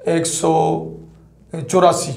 184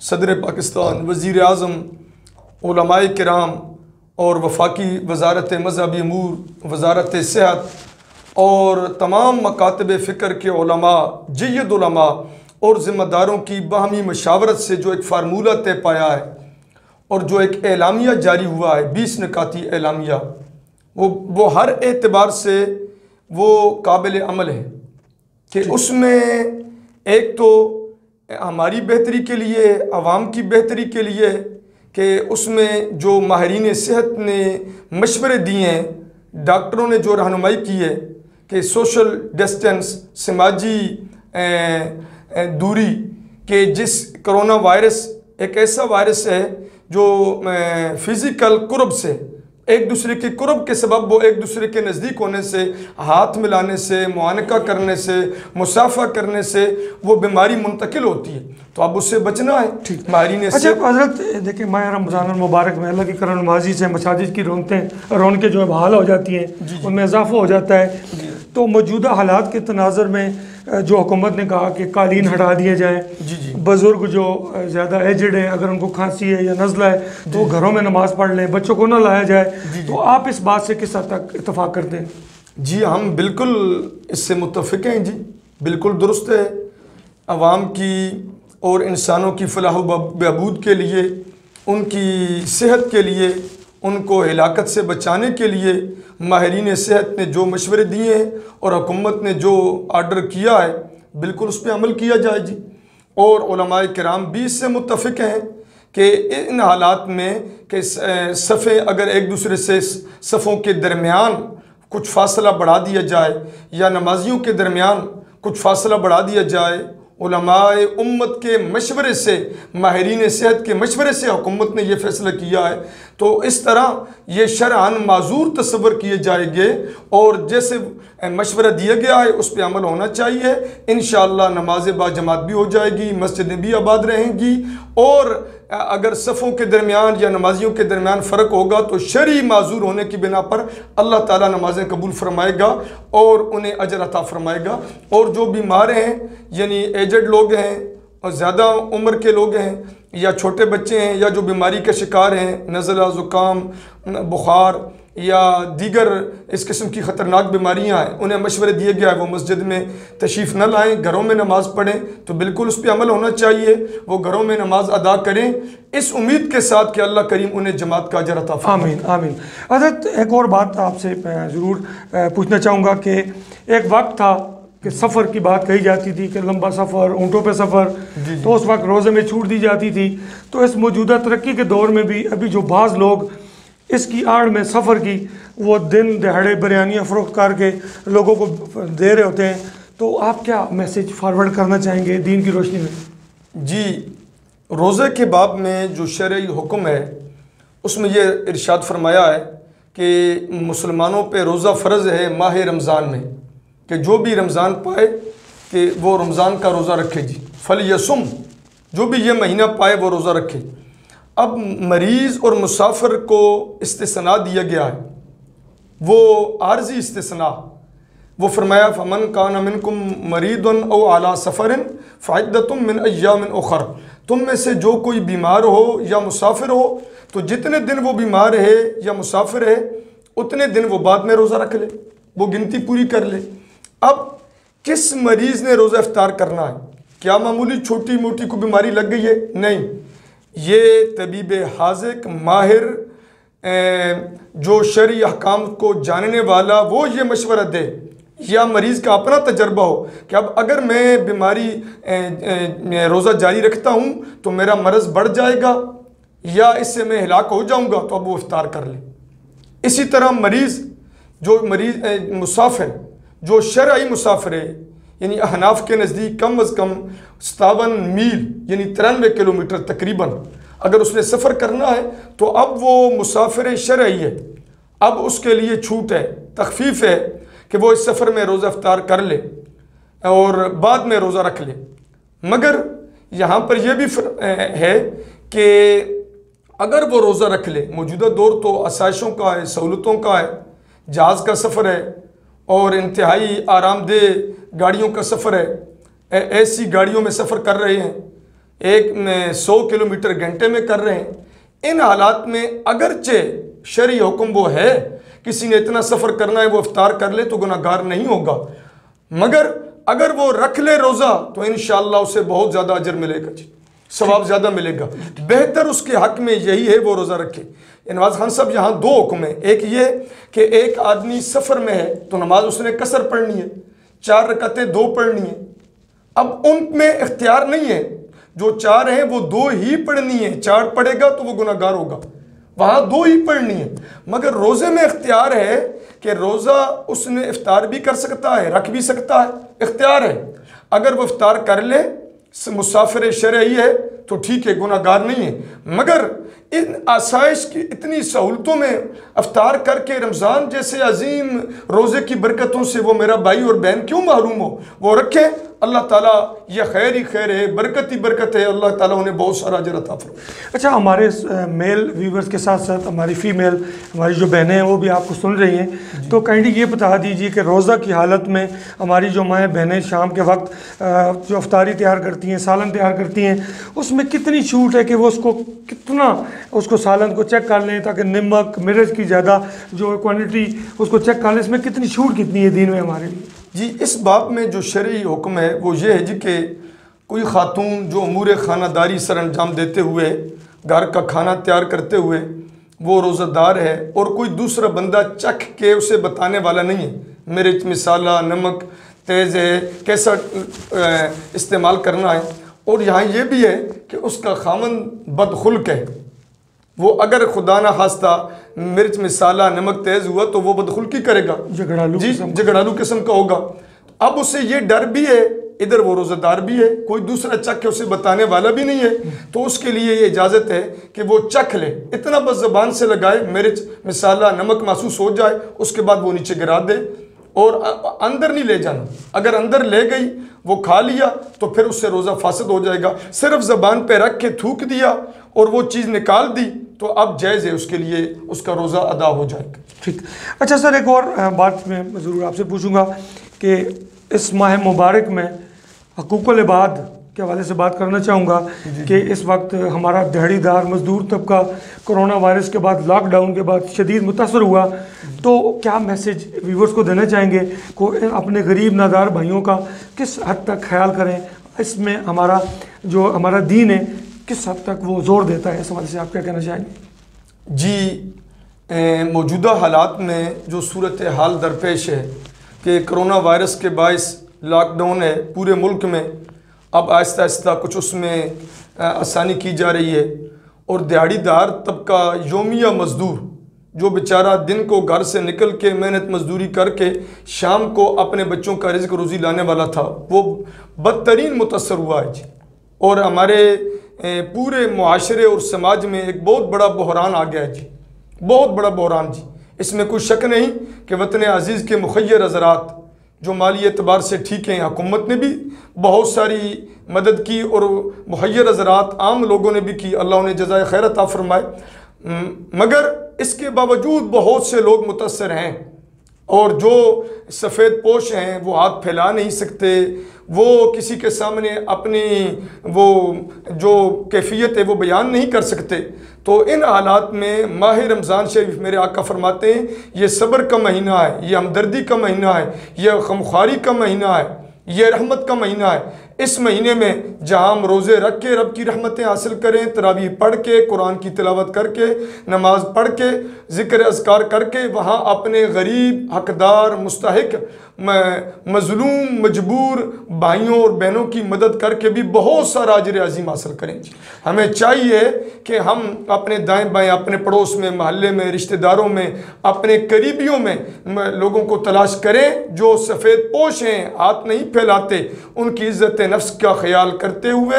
صدر پاکستان، وزیر اعظم، علماء کرام اور وفاقی وزارت مذہبی امور، وزارت صحت اور تمام مکاتب فکر کے علماء، جید علماء اور ذمہ داروں کی باہمی مشاورت سے جو ایک فارمولہ طے پایا ہے اور جو ایک اعلامیہ جاری ہوا ہے، 20 نکاتی اعلامیہ، وہ ہر اعتبار سے وہ قابل عمل ہے کہ اس میں ایک تو ہماری بہتری کے لیے، عوام کی بہتری کے لیے، کہ اس میں جو ماہرین صحت نے مشورے دیے ہیں، ڈاکٹروں نے جو رہنمائی کی ہے کہ سوشل ڈسٹنس، سماجی دوری، کہ جس کرونا وائرس ایک ایسا وائرس ہے جو فزیکل قرب سے، ایک دوسرے کے قرب کے سبب، وہ ایک دوسرے کے نزدیک ہونے سے، ہاتھ ملانے سے، معانقہ کرنے سے، مصافحہ کرنے سے وہ بیماری منتقل ہوتی ہے، تو اب اس سے بچنا ہے ماہرین سے۔ اچھا حضرت دیکھیں، ماہ رمضان المبارک میں اللہ کی کرم نوازی سے مساجد کی رونقیں جو ہے بحال ہو جاتی ہیں، ان میں اضافہ ہو جاتا ہے، تو موجودہ حالات کے تناظر میں جو حکومت نے کہا کہ قالین ہٹا دیے جائیں، بزرگ جو زیادہ ایجڈ ہیں اگر ان کو کھانسی ہے یا نزلہ ہے تو گھروں میں نماز پڑھ لیں، بچوں کو نہ لایا جائے، تو آپ اس بات سے کس حد تک اتفاق کرتے ہیں؟ جی ہم بالکل اس سے متفق ہیں جی، بالکل درست ہے۔ عوام کی اور انسانوں کی فلاح و بہبود کے لیے، ان کی صحت کے لیے، ان کو ہلاکت سے بچانے کے لیے ماہرین صحت نے جو مشورے دیے ہیں اور حکومت نے جو آرڈر کیا ہے، بالکل اس پہ عمل کیا جائے جی۔ اور علماء کرام بھی اس سے متفق ہیں کہ ان حالات میں کہ صفیں اگر ایک دوسرے سے صفوں کے درمیان کچھ فاصلہ بڑھا دیا جائے یا نمازیوں کے درمیان کچھ فاصلہ بڑھا دیا جائے، علماء امت کے مشورے سے، ماہرین صحت کے مشورے سے حکومت نے یہ فیصلہ کیا ہے، تو اس طرح یہ شرعاً معذور تصور کیے جائیں گے اور جیسے مشورہ دیا گیا ہے اس پہ عمل ہونا چاہیے۔ انشاءاللہ نماز با جماعت بھی ہو جائے گی، مسجدیں بھی آباد رہیں گی، اور اگر صفوں کے درمیان یا نمازیوں کے درمیان فرق ہوگا تو شرعی معذور ہونے کی بنا پر اللہ تعالیٰ نمازیں قبول فرمائے گا اور انہیں اجر عطا فرمائے گا۔ اور جو بیمار ہیں، یعنی ایجڈ لوگ ہیں اور زیادہ عمر کے لوگ ہیں یا چھوٹے بچے ہیں یا جو بیماری کا شکار ہیں، نزلہ، زکام، بخار یا دیگر اس قسم کی خطرناک بیماریاں ہیں، انہیں مشورے دیے گیا ہے وہ مسجد میں تشریف نہ لائیں، گھروں میں نماز پڑھیں، تو بالکل اس پہ عمل ہونا چاہیے، وہ گھروں میں نماز ادا کریں اس امید کے ساتھ کہ اللہ کریم انہیں جماعت کا اجر عطا فرمائے۔ آمین آمین۔ حضرت ایک اور بات آپ سے ضرور پوچھنا چاہوں گا کہ ایک وقت تھا کہ سفر کی بات کہی جاتی تھی کہ لمبا سفر، اونٹوں پہ سفر، تو اس وقت روزے میں چھوٹ دی جاتی تھی، تو اس موجودہ ترقی کے دور میں بھی ابھی جو بعض لوگ اس کی آڑ میں سفر کی وہ دن دہاڑے بریانیاں فروخت کر کے لوگوں کو دے رہے ہوتے ہیں، تو آپ کیا میسیج فارورڈ کرنا چاہیں گے دین کی روشنی میں؟ جی، روزے کے باب میں جو شرعی حکم ہے اس میں یہ ارشاد فرمایا ہے کہ مسلمانوں پہ روزہ فرض ہے ماہ رمضان میں، کہ جو بھی رمضان پائے کہ وہ رمضان کا روزہ رکھے جی، فلیسم، جو بھی یہ مہینہ پائے وہ روزہ رکھے۔ اب مریض اور مسافر کو استثناء دیا گیا ہے، وہ عارضی استثناء، وہ فرمایا فمن کان منکم مریض او علی سفر فعدۃ من ایام اخر، تم میں سے جو کوئی بیمار ہو یا مسافر ہو تو جتنے دن وہ بیمار ہے یا مسافر ہے اتنے دن وہ بعد میں روزہ رکھ لے، وہ گنتی پوری کر لے۔ اب کس مریض نے روزہ افطار کرنا ہے؟ کیا معمولی چھوٹی موٹی کوئی بیماری لگ گئی ہے؟ نہیں، یہ طبیب حاذق ماہر جو شرعی احکام کو جاننے والا وہ یہ مشورہ دے، یا مریض کا اپنا تجربہ ہو کہ اب اگر میں بیماری روزہ جاری رکھتا ہوں تو میرا مرض بڑھ جائے گا یا اس سے میں ہلاک ہو جاؤں گا، تو اب وہ افطار کر لے۔ اسی طرح مسافر جو شرعی مسافر ہے، یعنی احناف کے نزدیک کم از کم 57 میل یعنی 93 کلومیٹر تقریباً اگر اس نے سفر کرنا ہے تو اب وہ مسافر شرعی ہے، اب اس کے لیے چھوٹ ہے، تخفیف ہے کہ وہ اس سفر میں روزہ افطار کر لے اور بعد میں روزہ رکھ لے۔ مگر یہاں پر یہ بھی ہے کہ اگر وہ روزہ رکھ لے، موجودہ دور تو آسائشوں کا ہے، سہولتوں کا ہے، جہاز کا سفر ہے اور انتہائی آرام دہ گاڑیوں کا سفر ہے، ایسی گاڑیوں میں سفر کر رہے ہیں، ایک میں 100 کلومیٹر گھنٹے میں کر رہے ہیں، ان حالات میں اگرچہ شرعی حکم وہ ہے کسی نے اتنا سفر کرنا ہے وہ افطار کر لے تو گناہ گار نہیں ہوگا، مگر اگر وہ رکھ لے روزہ تو انشاءاللہ اسے بہت زیادہ اجر ملے گا جی، ثواب زیادہ ملے گا۔ بہتر اس کے حق میں یہی ہے وہ روزہ رکھے۔ نواز خان صاحب یہاں 2 حکم ہیں، ایک یہ کہ ایک آدمی سفر میں ہے تو نماز اس نے قصر پڑھنی ہے، 4 رکعتیں 2 پڑھنی ہیں، اب ان میں اختیار نہیں ہے، جو 4 ہیں وہ 2 ہی پڑھنی ہیں، 4 پڑھے گا تو وہ گناہ گار ہوگا، وہاں 2 ہی پڑھنی ہے۔ مگر روزے میں اختیار ہے کہ روزہ اس نے افطار بھی کر سکتا ہے، رکھ بھی سکتا ہے، اختیار ہے۔ اگر وہ افطار کر لے مسافر شرعی ہے تو ٹھیک ہے، گناہ گار نہیں ہے، مگر ان آسائش کی اتنی سہولتوں میں افطار کر کے رمضان جیسے عظیم روزے کی برکتوں سے وہ میرا بھائی اور بہن کیوں محروم ہو؟ وہ رکھے، اللہ تعالیٰ یہ خیر ہی خیر ہے، برکت ہی برکت ہے، اللہ تعالیٰ انہیں بہت سارا اجر عطا فرمائے۔ اچھا، ہمارے میل ویورز کے ساتھ ساتھ ہماری فیمیل ہماری جو بہنیں ہیں وہ بھی آپ کو سن رہی ہیں، تو کائنڈلی یہ بتا دیجیے کہ روزہ کی حالت میں ہماری جو مائیں بہنیں شام کے وقت جو افطاری تیار کرتی ہیں، سالن تیار کرتی ہیں، اس میں کتنی چھوٹ ہے کہ وہ اس کو سالن کو چیک کر لیں تاکہ نمک مرچ کی زیادہ جو کوانٹٹی اس کو چیک کر لیں، اس میں کتنی چھوٹ کتنی ہے دین میں ہمارے لیے؟ جی، اس باب میں جو شرعی حکم ہے وہ یہ ہے جی کہ کوئی خاتون جو امور خانہ داری سر انجام دیتے ہوئے، گھر کا کھانا تیار کرتے ہوئے وہ روزہ دار ہے اور کوئی دوسرا بندہ چکھ کے اسے بتانے والا نہیں ہے مرچ مسالہ نمک تیز ہے کیسا استعمال کرنا ہے، اور یہاں یہ بھی ہے کہ اس کا خاوند بدخلق ہے، وہ اگر خدا نہ خواستہ مرچ مسالہ نمک تیز ہوا تو وہ بدخلقی کرے گا، جھگڑالو قسم کا ہوگا، اب اسے یہ ڈر بھی ہے، ادھر وہ روزہ دار بھی ہے، کوئی دوسرا چکھ کے اسے بتانے والا بھی نہیں ہے، تو اس کے لیے یہ اجازت ہے کہ وہ چکھ لے، اتنا بس زبان سے لگائے، مرچ مسالہ نمک محسوس ہو جائے، اس کے بعد وہ نیچے گرا دے، اور اندر نہیں لے جانا، اگر اندر لے گئی وہ کھا لیا تو پھر اس سے روزہ فاسد ہو جائے گا، صرف زبان پہ رکھ کے تھوک دیا اور وہ چیز نکال دی تو اب جائز ہے، اس کے لیے اس کا روزہ ادا ہو جائے گا۔ ٹھیک، اچھا سر، ایک اور بات میں ضرور آپ سے پوچھوں گا کہ اس ماہ مبارک میں حقوق العباد کے حوالے سے بات کرنا چاہوں گا کہ اس وقت ہمارا دہڑی دار مزدور طبقہ کرونا وائرس کے بعد لاک ڈاؤن کے بعد شدید متاثر ہوا، تو کیا میسیج ویورز کو دینا چاہیں گے کو اپنے غریب نادار بھائیوں کا کس حد تک خیال کریں، اس میں ہمارا دین ہے کس حد تک وہ زور دیتا ہے، اس حوالے سے آپ کیا کہنا چاہیں گے؟ جی، موجودہ حالات میں جو صورتحال درپیش ہے کہ کرونا وائرس کے باعث لاک ڈاؤن ہے پورے ملک میں، اب آہستہ آہستہ کچھ اس میں آسانی کی جا رہی ہے، اور دیہڑی دار طبقہ یومیہ مزدور جو بیچارہ دن کو گھر سے نکل کے محنت مزدوری کر کے شام کو اپنے بچوں کا رزق روزی لانے والا تھا، وہ بدترین متاثر ہوا ہے جی، اور ہمارے پورے معاشرے اور سماج میں ایک بہت بڑا بحران آ گیا ہے جی، بہت بڑا بحران جی، اس میں کوئی شک نہیں کہ وطن عزیز کے مخیر حضرات جو مالی اعتبار سے ٹھیک ہیں، حکومت نے بھی بہت ساری مدد کی اور مخیر حضرات عام لوگوں نے بھی کی، اللہ انہیں جزائے خیر عطا فرمائے، مگر اس کے باوجود بہت سے لوگ متاثر ہیں، اور جو سفید پوش ہیں وہ ہاتھ پھیلا نہیں سکتے، وہ کسی کے سامنے اپنی وہ جو کیفیت ہے وہ بیان نہیں کر سکتے، تو ان حالات میں ماہ رمضان شریف میرے آقا فرماتے ہیں یہ صبر کا مہینہ ہے، یہ ہمدردی کا مہینہ ہے، یہ غمخواری کا مہینہ ہے، یہ رحمت کا مہینہ ہے۔ اس مہینے میں جہاں ہم روزے رکھ کے رب کی رحمتیں حاصل کریں، تراویح پڑھ کے قرآن کی تلاوت کر کے نماز پڑھ کے ذکر اذکار کر کے وہاں اپنے غریب حقدار مستحق مظلوم مجبور بھائیوں اور بہنوں کی مدد کر کے بھی بہت سارا اجر عظیم حاصل کریں جی۔ ہمیں چاہیے کہ ہم اپنے دائیں بائیں اپنے پڑوس میں محلے میں رشتہ داروں میں اپنے قریبیوں میں لوگوں کو تلاش کریں جو سفید پوش ہیں، ہاتھ نہیں پھیلاتے، ان کی عزت نفس کا خیال کرتے ہوئے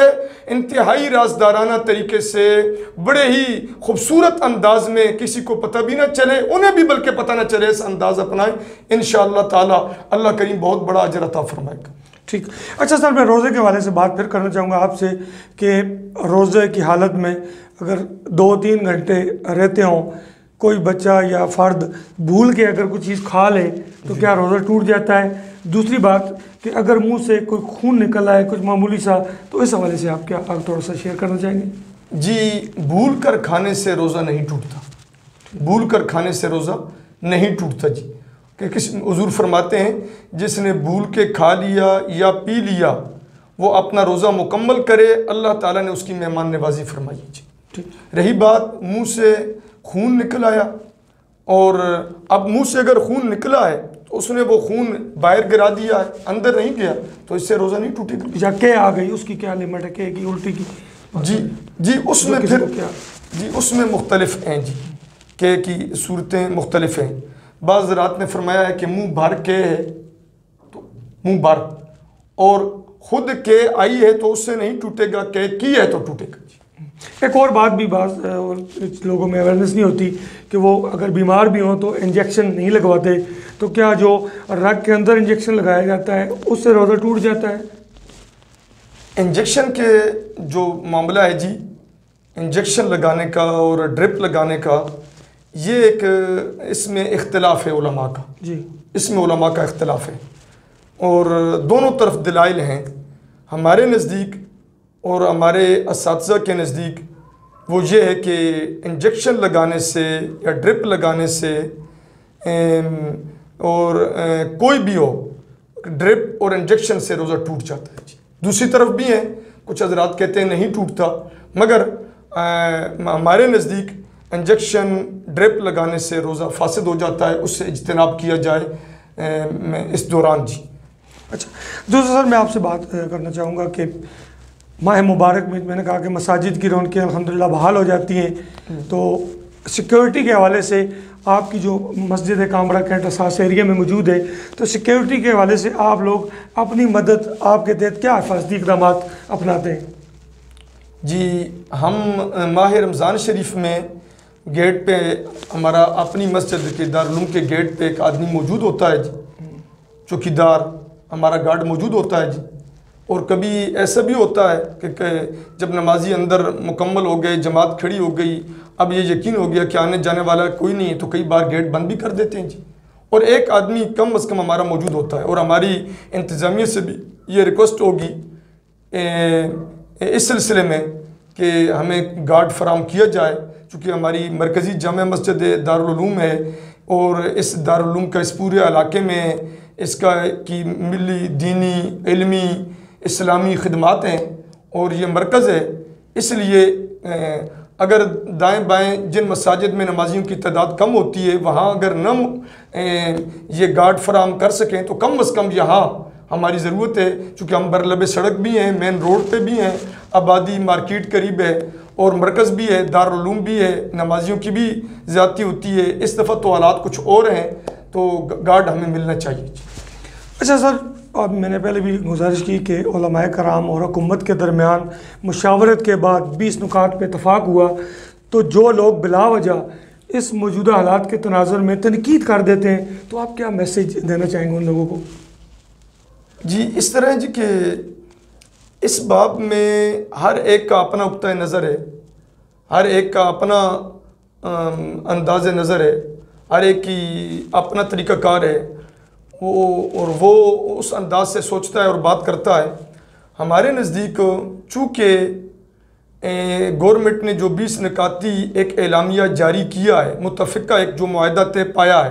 انتہائی رازدارانہ طریقے سے بڑے ہی خوبصورت انداز میں کسی کو پتہ بھی نہ چلے انہیں بھی بلکہ پتہ نہ چلے اس انداز اپنائیں، انشاءاللہ تعالی اللہ کریم بہت بڑا اجر عطا فرمائے گا۔ ٹھیک، اچھا سر، میں روزے کے حوالے سے بات پھر کرنا چاہوں گا آپ سے کہ روزے کی حالت میں اگر 2-3 گھنٹے رہتے ہوں، کوئی بچہ یا فرد بھول کے اگر کوئی چیز کھا لے تو کیا روزہ ٹوٹ جاتا ہے؟ دوسری بات کہ اگر منہ سے کوئی خون نکل آئے کچھ معمولی سا، تو اس حوالے سے آپ کیا تھوڑا سا شیئر کرنا چاہیں گے؟ جی بھول کر کھانے سے روزہ نہیں ٹوٹتا، بھول کر کھانے سے روزہ نہیں ٹوٹتا جی، کہ حضور فرماتے ہیں جس نے بھول کے کھا لیا یا پی لیا وہ اپنا روزہ مکمل کرے، اللہ تعالیٰ نے اس کی مہمان نوازی فرمائی جی۔ رہی بات منہ سے خون نکل آیا، اور اب منہ سے اگر خون نکلا ہے تو اس نے وہ خون باہر گرا دیا ہے، اندر نہیں گیا، تو اس سے روزہ نہیں ٹوٹے گا۔ یا کہ آ گئی، اس کی کیا لمٹ ہے، کہ کی الٹی کی؟ جی اس میں پھر جی اس میں مختلف ہیں جی، کہ کی صورتیں مختلف ہیں۔ بعض حضرات نے فرمایا ہے کہ منہ بھر کے ہے تو منہ بھر، اور خود کے آئی ہے تو اس سے نہیں ٹوٹے گا، کہ کی ہے تو ٹوٹے گا جی۔ ایک اور بات بھی بعض لوگوں میں اویئرنیس نہیں ہوتی کہ وہ اگر بیمار بھی ہوں تو انجیکشن نہیں لگواتے، تو کیا جو رگ کے اندر انجیکشن لگایا جاتا ہے اس سے روزہ ٹوٹ جاتا ہے؟ انجیکشن کے جو معاملہ ہے جی، انجیکشن لگانے کا اور ڈرپ لگانے کا، یہ ایک اس میں اختلاف ہے علماء کا جی، اس میں علماء کا اختلاف ہے، اور دونوں طرف دلائل ہیں۔ ہمارے نزدیک اور ہمارے اساتذہ کے نزدیک وہ یہ ہے کہ انجیکشن لگانے سے یا ڈرپ لگانے سے اور کوئی بھی ہو، ڈرپ اور انجیکشن سے روزہ ٹوٹ جاتا ہے جی۔ دوسری طرف بھی ہیں، کچھ حضرات کہتے ہیں نہیں ٹوٹتا، مگر ہمارے نزدیک انجیکشن ڈرپ لگانے سے روزہ فاسد ہو جاتا ہے، اس سے اجتناب کیا جائے اس دوران جی۔ اچھا دوسرا سر، میں آپ سے بات کرنا چاہوں گا کہ ماہ مبارک میں نے کہا کہ مساجد کی رونقیں الحمدللہ بحال ہو جاتی ہیں، تو سیکیورٹی کے حوالے سے آپ کی جو مسجد کامرہ کینٹ اساس ایریا میں موجود ہے، تو سیکیورٹی کے حوالے سے آپ لوگ اپنی مدد آپ کے تحت کیا حفاظتی اقدامات اپناتے ہیں؟ جی ہم ماہ رمضان شریف میں گیٹ پہ ہمارا اپنی مسجد کے دارالعلوم کے گیٹ پہ ایک آدمی موجود ہوتا ہے جی، چوکیدار ہمارا گارڈ موجود ہوتا ہے جی، اور کبھی ایسا بھی ہوتا ہے کہ جب نمازی اندر مکمل ہو گئے، جماعت کھڑی ہو گئی، اب یہ یقین ہو گیا کہ آنے جانے والا کوئی نہیں ہے، تو کئی بار گیٹ بند بھی کر دیتے ہیں جی، اور ایک آدمی کم از کم ہمارا موجود ہوتا ہے، اور ہماری انتظامیہ سے بھی یہ ریکویسٹ ہوگی اس سلسلے میں کہ ہمیں گارڈ فراہم کیا جائے، چونکہ ہماری مرکزی جامع مسجد دارالعلوم ہے، اور اس دارالعلوم کا اس پورے علاقے میں اس کا کی ملی دینی علمی اسلامی خدمات ہیں، اور یہ مرکز ہے، اس لیے اگر دائیں بائیں جن مساجد میں نمازیوں کی تعداد کم ہوتی ہے وہاں اگر نہ یہ گارڈ فراہم کر سکیں تو کم از کم یہاں ہماری ضرورت ہے، چونکہ ہم برلب سڑک بھی ہیں، مین روڈ پہ بھی ہیں، آبادی مارکیٹ قریب ہے، اور مرکز بھی ہے، دارالعلوم بھی ہے، نمازیوں کی بھی زیادتی ہوتی ہے، اس دفعہ تو حالات کچھ اور ہیں، تو گارڈ ہمیں ملنا چاہیے۔ اچھا سر، اب میں نے پہلے بھی گزارش کی کہ علماء کرام اور حکومت کے درمیان مشاورت کے بعد 20 نکات پہ اتفاق ہوا، تو جو لوگ بلا وجہ اس موجودہ حالات کے تناظر میں تنقید کر دیتے ہیں، تو آپ کیا میسیج دینا چاہیں گے ان لوگوں کو؟ جی اس طرح ہے جی کہ اس باب میں ہر ایک کا اپنا نقطۂ نظر ہے، ہر ایک کا اپنا انداز نظر ہے، ہر ایک کی اپنا طریقہ کار ہے، وہ اس انداز سے سوچتا ہے اور بات کرتا ہے۔ ہمارے نزدیک چونکہ گورنمنٹ نے جو 20 نکاتی ایک اعلامیہ جاری کیا ہے، متفقہ ایک جو معاہدہ طے پایا ہے،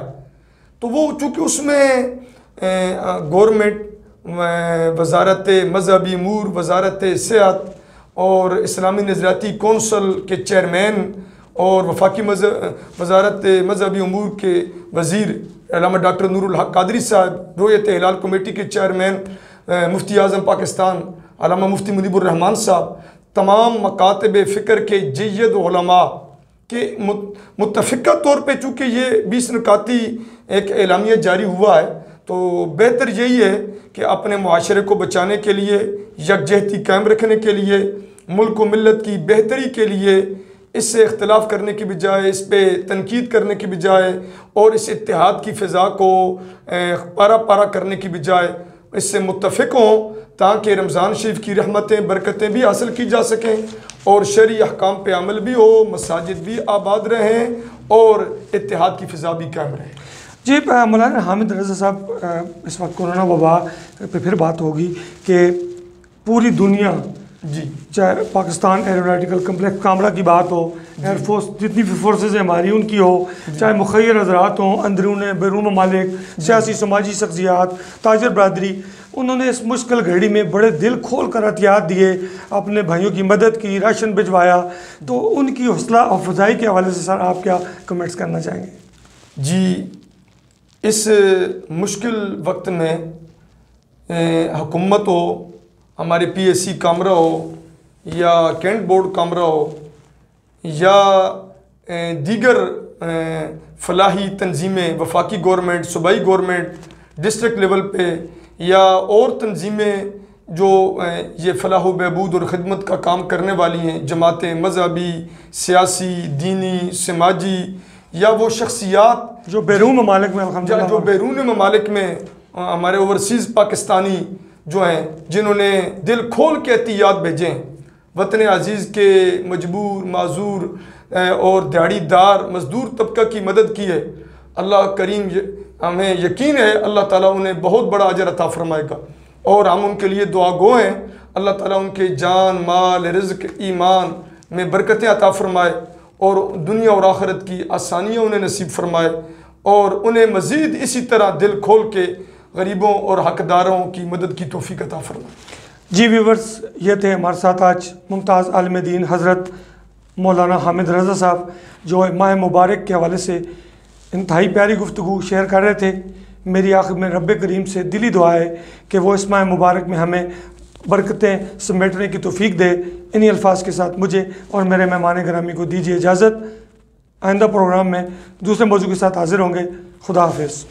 تو وہ چونکہ اس میں گورنمنٹ، وزارت مذہبی امور، وزارت صحت اور اسلامی نظریاتی کونسل کے چیئرمین اور وفاقی وزارت مذہبی امور کے وزیر علامہ ڈاکٹر نور الحق قادری صاحب، رویت ہلال کمیٹی کے چیئرمین مفتی اعظم پاکستان علامہ مفتی منیب الرحمان صاحب، تمام مکاتب فکر کے جید علماء کے متفقہ طور پہ چونکہ یہ 20 نکاتی ایک اعلامیہ جاری ہوا ہے، تو بہتر یہی ہے کہ اپنے معاشرے کو بچانے کے لیے، یکجہتی قائم رکھنے کے لیے، ملک و ملت کی بہتری کے لیے، اس سے اختلاف کرنے کی بجائے، اس پہ تنقید کرنے کی بجائے، اور اس اتحاد کی فضا کو پارا پارا کرنے کی بجائے اس سے متفق ہوں، تاکہ رمضان شریف کی رحمتیں برکتیں بھی حاصل کی جا سکیں، اور شرعی احکام پہ عمل بھی ہو، مساجد بھی آباد رہیں، اور اتحاد کی فضا بھی قائم رہے۔ جی مولانا حامد رضا صاحب، اس وقت کورونا وبا پہ پھر بات ہوگی کہ پوری دنیا، جی چاہے پاکستان ایروناٹیکل کمپلیکس کامرا کی بات ہو، ایئر فورس جتنی بھی فورسز ہیں ہماری ان کی ہو، چاہے مخیر حضرات ہوں، اندرون بیرون ممالک، سیاسی سماجی شخصیات، تاجر برادری، انہوں نے اس مشکل گھڑی میں بڑے دل کھول کر عطیات دیے، اپنے بھائیوں کی مدد کی، راشن بھجوایا، تو ان کی حوصلہ افزائی کے حوالے سے سر آپ کیا کمنٹس کرنا چاہیں گے؟ جی، اس مشکل وقت میں حکومت ہو، ہمارے پی ایس سی کامرا ہو، یا کینٹ بورڈ کامرا ہو، یا دیگر فلاحی تنظیمیں، وفاقی گورنمنٹ، صوبائی گورنمنٹ، ڈسٹرکٹ لیول پہ، یا اور تنظیمیں جو یہ فلاح و بہبود اور خدمت کا کام کرنے والی ہیں، جماعتیں، مذہبی، سیاسی، دینی، سماجی، یا وہ شخصیات جو بیرون ممالک میں الحمدللہ جو بیرون ممالک میں ہمارے اوورسیز پاکستانی جو ہیں، جنہوں نے دل کھول کے عطیات بھیجے ہیں، وطن عزیز کے مجبور، معذور اور دیہڑی دار مزدور طبقہ کی مدد کی ہے، اللہ کریم ہمیں یقین ہے اللہ تعالیٰ انہیں بہت بڑا اجر عطا فرمائے گا، اور ہم ان کے لیے دعا گو ہیں، اللہ تعالیٰ ان کے جان، مال، رزق، ایمان میں برکتیں عطا فرمائے، اور دنیا اور آخرت کی آسانیاں انہیں نصیب فرمائے، اور انہیں مزید اسی طرح دل کھول کے غریبوں اور حقداروں کی مدد کی توفیق عطا فرمائے۔ جی ویورز، یہ تھے ہمارے ساتھ آج ممتاز عالم دین حضرت مولانا حامد رضا صاحب، جو ماہ مبارک کے حوالے سے انتہائی پیاری گفتگو شیئر کر رہے تھے۔ میری آخر میں رب کریم سے دلی دعا ہے کہ وہ اس ماہ مبارک میں ہمیں برکتیں سمیٹنے کی توفیق دے۔ انہی الفاظ کے ساتھ مجھے اور میرے مہمان گرامی کو دیجیے اجازت۔ آئندہ پروگرام میں دوسرے موضوع کے ساتھ حاضر ہوں گے۔ خدا حافظ۔